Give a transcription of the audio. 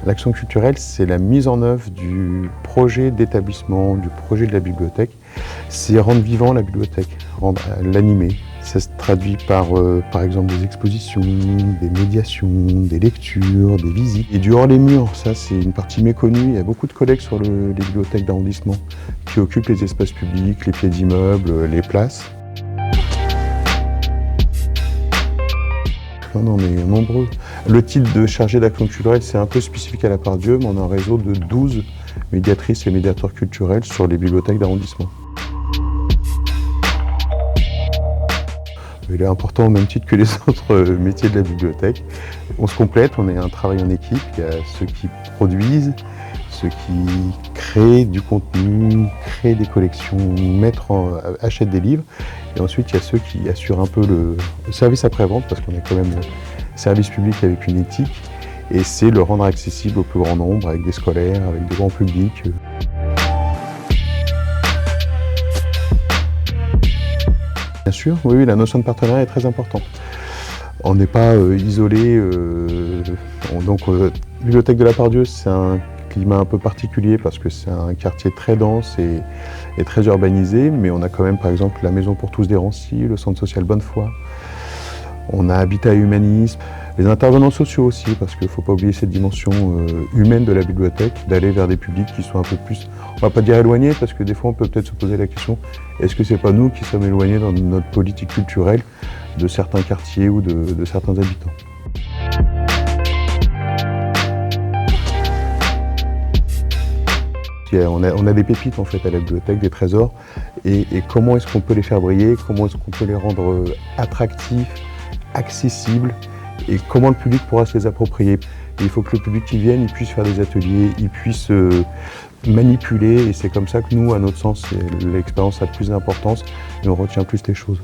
L'action culturelle, c'est la mise en œuvre du projet d'établissement, du projet de la bibliothèque. C'est rendre vivant la bibliothèque, l'animer. Ça se traduit par exemple des expositions, des médiations, des lectures, des visites. Et du hors les murs, ça c'est une partie méconnue. Il y a beaucoup de collègues sur les bibliothèques d'arrondissement qui occupent les espaces publics, les pieds d'immeubles, les places. Non, on est nombreux. Le titre de chargé d'action culturelle, c'est un peu spécifique à la Part-Dieu, mais on a un réseau de 12 médiatrices et médiateurs culturels sur les bibliothèques d'arrondissement. Il est important au même titre que les autres métiers de la bibliothèque. On se complète, on est un travail en équipe. Il y a ceux qui produisent, ceux qui créent du contenu, créent des collections, achètent des livres. Et ensuite, il y a ceux qui assurent un peu le service après-vente, parce qu'on est quand même un service public avec une éthique. Et c'est le rendre accessible au plus grand nombre, avec des scolaires, avec des grands publics. Bien sûr, oui, la notion de partenariat est très importante. On n'est pas isolé. Bibliothèque de la Part-Dieu, c'est un climat un peu particulier parce que c'est un quartier très dense et très urbanisé, mais on a quand même par exemple la Maison pour tous d'Hérency, le centre social Bonnefoy. On a Habitat et Humanisme, les intervenants sociaux aussi, parce qu'il ne faut pas oublier cette dimension humaine de la bibliothèque, d'aller vers des publics qui sont un peu plus, on ne va pas dire éloignés, parce que des fois on peut peut-être se poser la question, est-ce que c'est pas nous qui sommes éloignés dans notre politique culturelle de certains quartiers ou de certains habitants? On a des pépites en fait à la bibliothèque, des trésors, et comment est-ce qu'on peut les faire briller, comment est-ce qu'on peut les rendre attractifs, accessibles, et comment le public pourra se les approprier. Et il faut que le public qui vienne, il puisse faire des ateliers, il puisse manipuler, et c'est comme ça que nous, à notre sens, l'expérience a plus d'importance et on retient plus les choses.